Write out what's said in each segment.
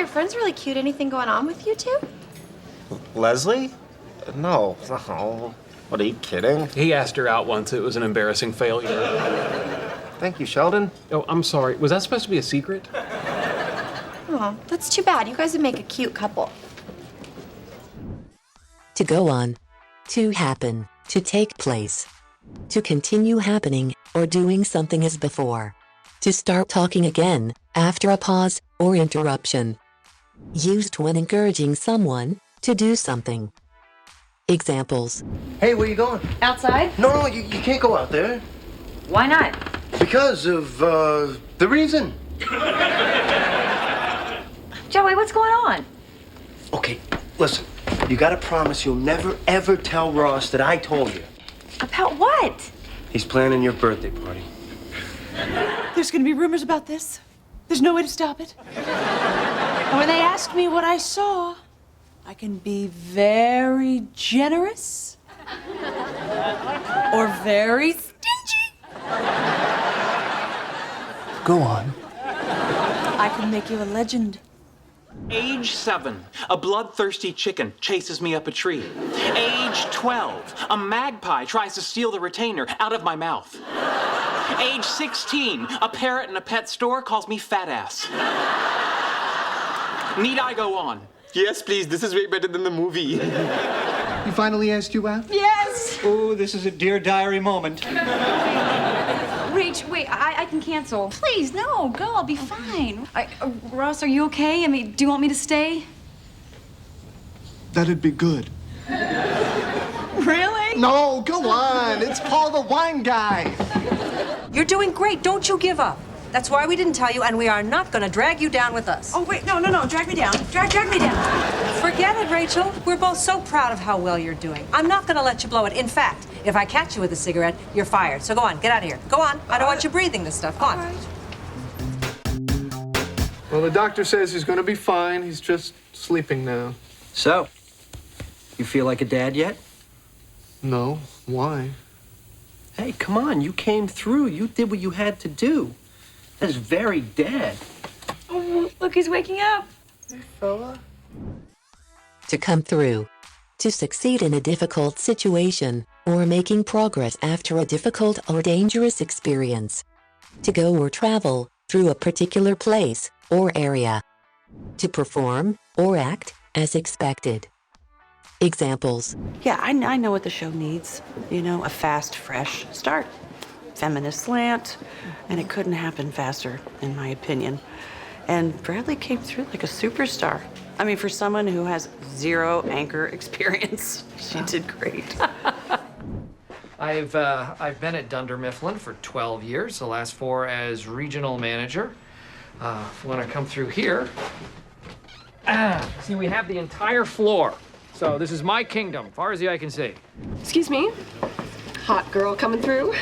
your friend's really cute. Anything going on with you two? Leslie? No. No. What, are you kidding? He asked her out once. It was an embarrassing failure. Thank you, Sheldon. Oh, I'm sorry. Was that supposed to be a secret? Oh, that's too bad. You guys would make a cute couple. To go on. To happen. To take place. To continue happening or doing something as before. To start talking again after a pause or interruption. Used when encouraging someone to do something. Examples. Hey, where you going? Outside? No, you can't go out there. Why not? Because of, the reason. Joey, what's going on? Okay, listen. You gotta promise you'll never, ever tell Ross that I told you. About what? He's planning your birthday party. There's gonna be rumors about this. There's no way to stop it. And when they ask me what I saw, I can be very generous or very stingy. Go on. I can make you a legend. Age 7, a bloodthirsty chicken chases me up a tree. Age 12, a magpie tries to steal the retainer out of my mouth. Age 16, a parrot in a pet store calls me fat ass. Need I go on? Yes, please. This is way better than the movie. He finally asked you out? Yes! Oh, this is a Dear Diary moment. Rach, wait, I can cancel. Please, no, go, I'll be fine. Ross, are you okay? I mean, do you want me to stay? That'd be good. Really? No, go on. It's Paul the wine guy. You're doing great. Don't you give up. That's why we didn't tell you, and we are not going to drag you down with us. Oh, wait, no, drag me down. Drag me down. Forget it, Rachel. We're both so proud of how well you're doing. I'm not going to let you blow it. In fact, if I catch you with a cigarette, you're fired. So go on, get out of here. Go on. I don't want you breathing this stuff. Go on. Right. Well, the doctor says he's gonna be fine. He's just sleeping now. So, you feel like a dad yet? No, why? Hey, come on, you came through. You did what you had to do. That is very dad. Oh, look, he's waking up. Fella? To come through. To succeed in a difficult situation or making progress after a difficult or dangerous experience. To go or travel through a particular place or area. To perform or act as expected. Examples. Yeah, I know what the show needs. You know, a fast, fresh start. Feminist slant, and it couldn't happen faster, in my opinion. And Bradley came through like a superstar. I mean, for someone who has zero anchor experience, she did great. I've been at Dunder Mifflin for 12 years, the last 4 as regional manager. When I come through here, see, we have the entire floor. So this is my kingdom, far as the eye can see. Excuse me? Hot girl coming through?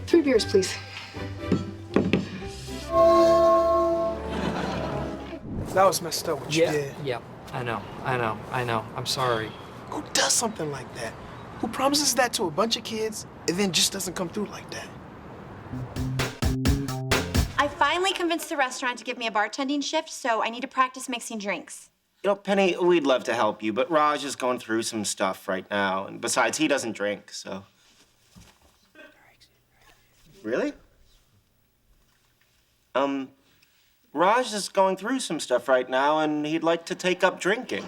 Three beers, please. That was messed up what you did. Yep. I know. I'm sorry. Who does something like that? Who promises that to a bunch of kids and then just doesn't come through like that? I finally convinced the restaurant to give me a bartending shift, so I need to practice mixing drinks. You know, Penny, we'd love to help you, but Raj is going through some stuff right now. And besides, he doesn't drink, so... Really? Raj is going through some stuff right now, and he'd like to take up drinking.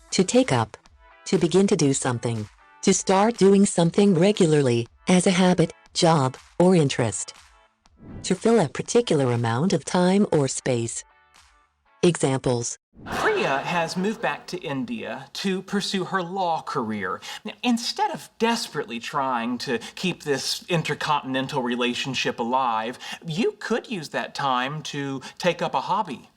To take up. To begin to do something. To start doing something regularly, as a habit, job, or interest. To fill a particular amount of time or space. Examples. Priya has moved back to India to pursue her law career. Now, instead of desperately trying to keep this intercontinental relationship alive, you could use that time to take up a hobby.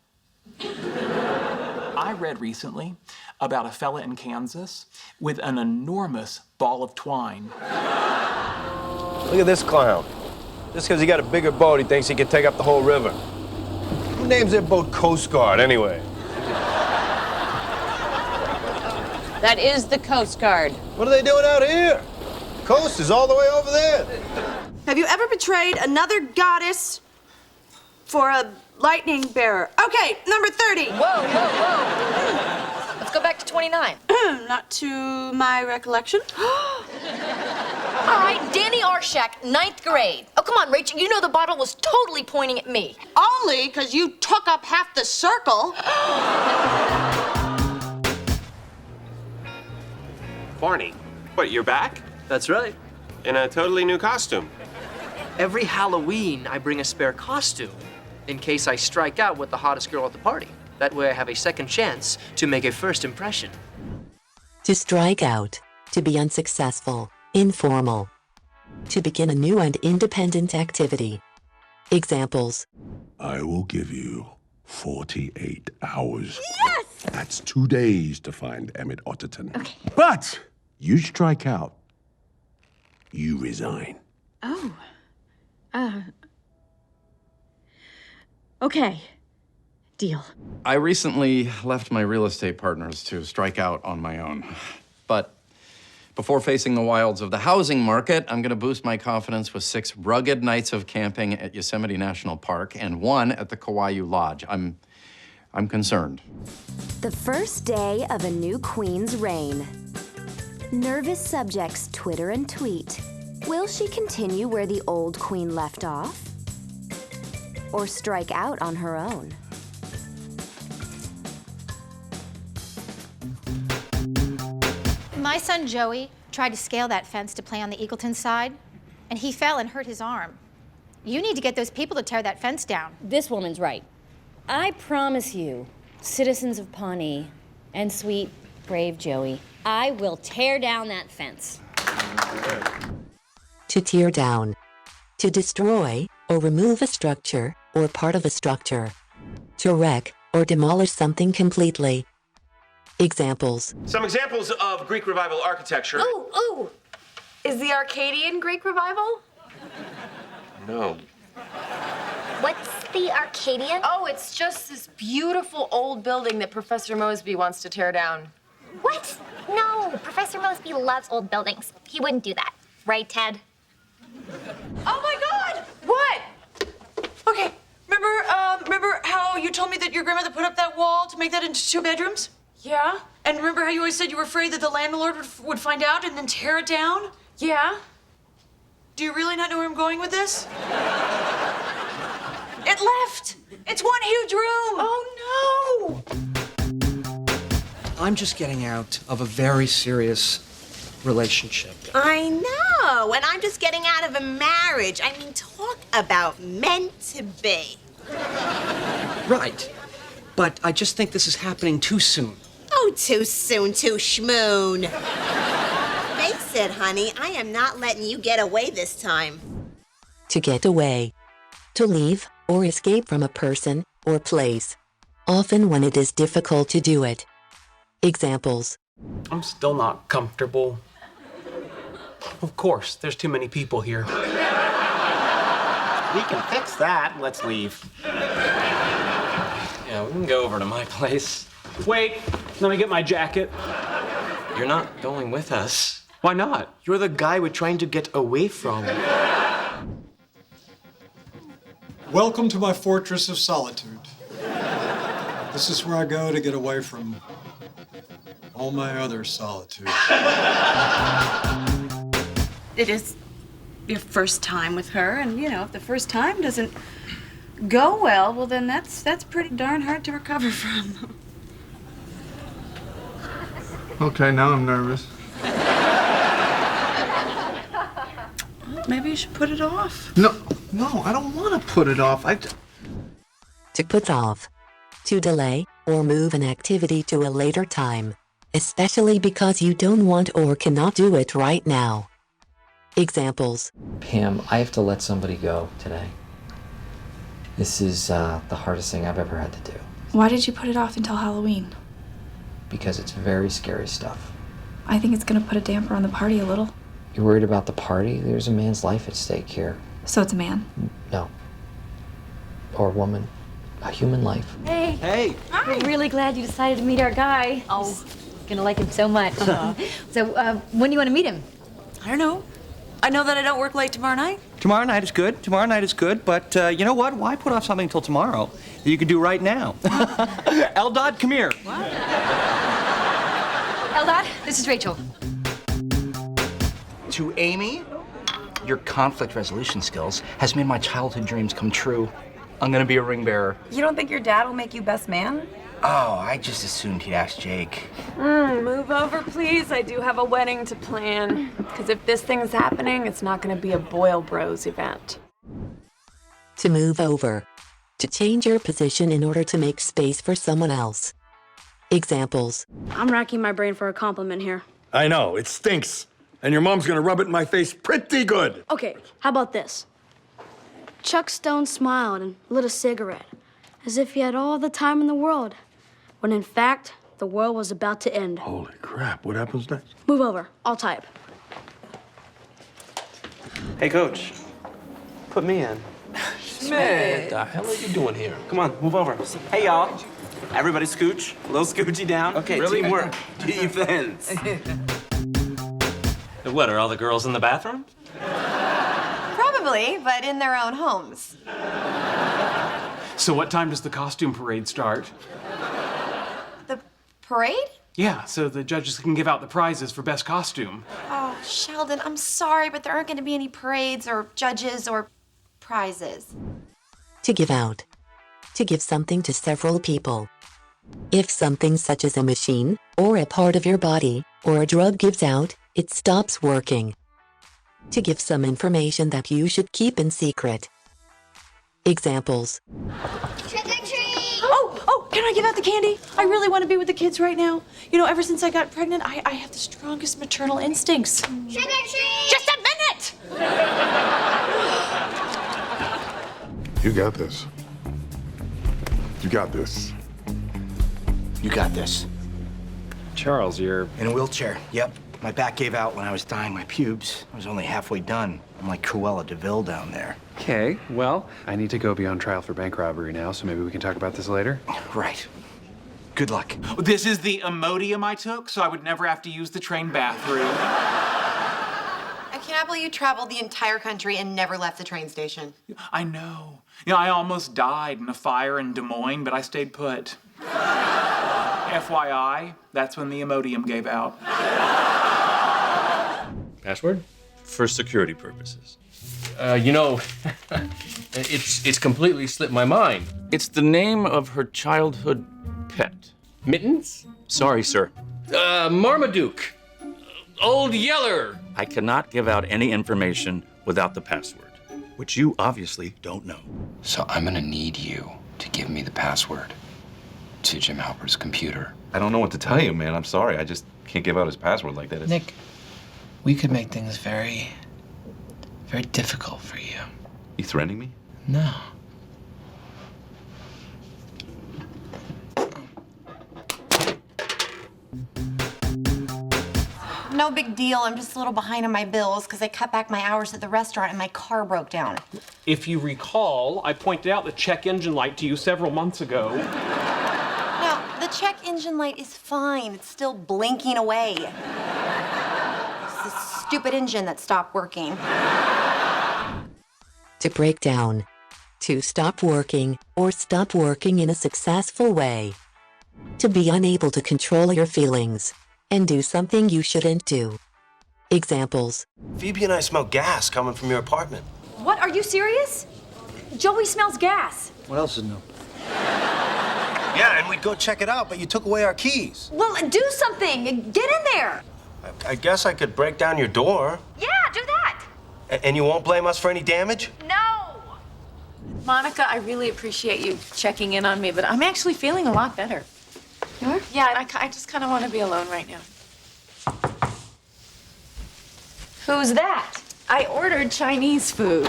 I read recently about a fella in Kansas with an enormous ball of twine. Look at this clown. Just because he got a bigger boat, he thinks he can take up the whole river. Who names their boat Coast Guard, anyway? That is the Coast Guard. What are they doing out here? Coast is all the way over there. Have you ever betrayed another goddess for a lightning bearer? Okay, number 30. Whoa, whoa, whoa. Let's go back to 29. Not to my recollection. All right, Danny Arshak, 9th grade. Oh, come on, Rachel. You know the bottle was totally pointing at me. Only because you took up half the circle. Barney, what, you're back? That's right. In a totally new costume. Every Halloween, I bring a spare costume in case I strike out with the hottest girl at the party. That way I have a second chance to make a first impression. To strike out, to be unsuccessful, informal. To begin a new and independent activity. Examples. I will give you 48 hours. Yes! That's 2 days to find Emmett Otterton. Okay. But you strike out, you resign. Oh. Okay. Deal. I recently left my real estate partners to strike out on my own. But before facing the wilds of the housing market, I'm gonna boost my confidence with 6 rugged nights of camping at Yosemite National Park and 1 at the Kauai Lodge. I'm concerned. The first day of a new queen's reign. Nervous subjects twitter and tweet. Will she continue where the old queen left off? Or strike out on her own? My son Joey tried to scale that fence to play on the Eagleton side, and he fell and hurt his arm. You need to get those people to tear that fence down. This woman's right. I promise you, citizens of Pawnee and sweet, brave Joey, I will tear down that fence. To tear down. To destroy or remove a structure or part of a structure. To wreck or demolish something completely. Examples. Some examples of Greek Revival architecture. Ooh. Is the Arcadian Greek Revival? No. What's the Arcadian? Oh, it's just this beautiful old building that Professor Mosby wants to tear down. What? No, Professor Mosby loves old buildings. He wouldn't do that. Right, Ted? Oh my God! What? Okay, remember how you told me that your grandmother put up that wall to make that into 2 bedrooms? Yeah. And remember how you always said you were afraid that the landlord would find out and then tear it down? Yeah. Do you really not know where I'm going with this? It left! It's one huge room! Oh no! I'm just getting out of a very serious relationship. I know, and I'm just getting out of a marriage. I mean, talk about meant to be. Right. But I just think this is happening too soon. Oh, too soon, too schmoon. Face it, honey, I am not letting you get away this time. To get away. To leave or escape from a person or place. Often when it is difficult to do it. Examples. I'm still not comfortable. Of course, there's too many people here. We can fix that. Let's leave. Yeah, we can go over to my place. Wait, let me get my jacket. You're not going with us. Why not? You're the guy we're trying to get away from. Welcome to my fortress of solitude. This is where I go to get away from all my other solitude. It is your first time with her, and you know, if the first time doesn't go well, then that's pretty darn hard to recover from. Okay, now I'm nervous. Maybe you should put it off. No, I don't want to put it off. To put off. To delay or move an activity to a later time, especially because you don't want or cannot do it right now. Examples. Pam, I have to let somebody go today. This is the hardest thing I've ever had to do. Why did you put it off until Halloween? Because it's very scary stuff. I think it's gonna put a damper on the party a little. You're worried about the party? There's a man's life at stake here. So it's a man? No. Or a woman. A human life. Hey. Hey. We're really glad you decided to meet our guy. Oh, Gonna like him so much. So, when do you want to meet him? I don't know. I know that I don't work late tomorrow night. Tomorrow night is good. Tomorrow night is good. But you know what? Why put off something until tomorrow that you can do right now? Eldad, come here. What? Eldad, this is Rachel. To Amy, your conflict resolution skills has made my childhood dreams come true. I'm gonna be a ring bearer. You don't think your dad will make you best man? Oh, I just assumed he'd ask Jake. Move over, please. I do have a wedding to plan. Because if this thing's happening, it's not going to be a Boyle Bros event. To move over. To change your position in order to make space for someone else. Examples. I'm racking my brain for a compliment here. I know, it stinks. And your mom's gonna rub it in my face pretty good. Okay, how about this? Chuck Stone smiled and lit a cigarette, as if he had all the time in the world, when in fact, the world was about to end. Holy crap, what happens next? Move over, I'll type. Hey, Coach. Put me in. Man, what the hell are you doing here? Come on, move over. Hey, y'all. Everybody scooch. A little scoochy down. Okay, really? teamwork. Defense. What, are all the girls in the bathroom? Probably, but in their own homes. So what time does the costume parade start? The parade? Yeah, so the judges can give out the prizes for best costume. Oh, Sheldon, I'm sorry, but there aren't going to be any parades or judges or prizes. To give out. To give something to several people. If something such as a machine, or a part of your body, or a drug gives out, it stops working. To give some information that you should keep in secret. Examples. Trick or treat! Oh, can I give out the candy? I really want to be with the kids right now. You know, ever since I got pregnant, I have the strongest maternal instincts. Trick or treat! Just a minute! You got this. You got this. You got this. Charles, you're... In a wheelchair, yep. My back gave out when I was dyeing my pubes. I was only halfway done. I'm like Cruella de Vil down there. Okay, well, I need to go be on trial for bank robbery now, so maybe we can talk about this later. Right. Good luck. This is the Imodium I took, so I would never have to use the train bathroom. I cannot believe you traveled the entire country and never left the train station. I know. You know, I almost died in a fire in Des Moines, but I stayed put. FYI, that's when the Imodium gave out. Password? For security purposes. You know, it's completely slipped my mind. It's the name of her childhood pet. Mittens? Sorry, sir. Marmaduke. Old Yeller. I cannot give out any information without the password, which you obviously don't know. So I'm gonna need you to give me the password to Jim Halper's computer. I don't know what to tell you, man. I'm sorry. I just can't give out his password like that. Nick, we could make things very, very difficult for you. You threatening me? No. No big deal. I'm just a little behind on my bills because I cut back my hours at the restaurant and my car broke down. If you recall, I pointed out the check engine light to you several months ago. No, the check engine light is fine. It's still blinking away. It's this stupid engine that stopped working. To break down. To stop working, or stop working in a successful way. To be unable to control your feelings. And do something you shouldn't do. Examples. Phoebe and I smell gas coming from your apartment. What, are you serious? Joey smells gas. What else is new? Yeah, and we'd go check it out, but you took away our keys. Well, do something. Get in there. I guess I could break down your door. Yeah, do that. And you won't blame us for any damage? No. Monica, I really appreciate you checking in on me, but I'm actually feeling a lot better. You are? Yeah, and I just kind of want to be alone right now. Who's that? I ordered Chinese food.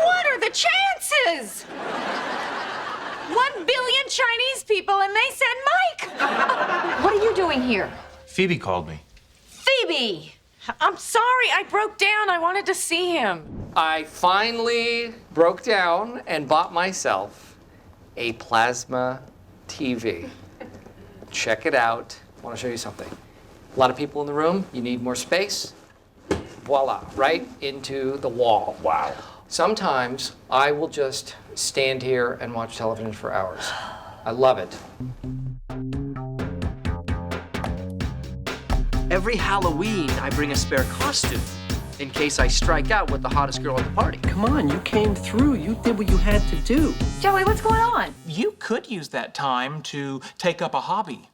What are the chances? 1 billion Chinese people, and they said Mike. What are you doing here? Phoebe called me. Phoebe! I'm sorry, I broke down. I wanted to see him. I finally broke down and bought myself a plasma TV. Check it out. I want to show you something. A lot of people in the room, you need more space. Voila, right into the wall. Wow. Sometimes I will just stand here and watch television for hours. I love it. Every Halloween, I bring a spare costume in case I strike out with the hottest girl at the party. Come on, you came through. You did what you had to do. Joey, what's going on? You could use that time to take up a hobby.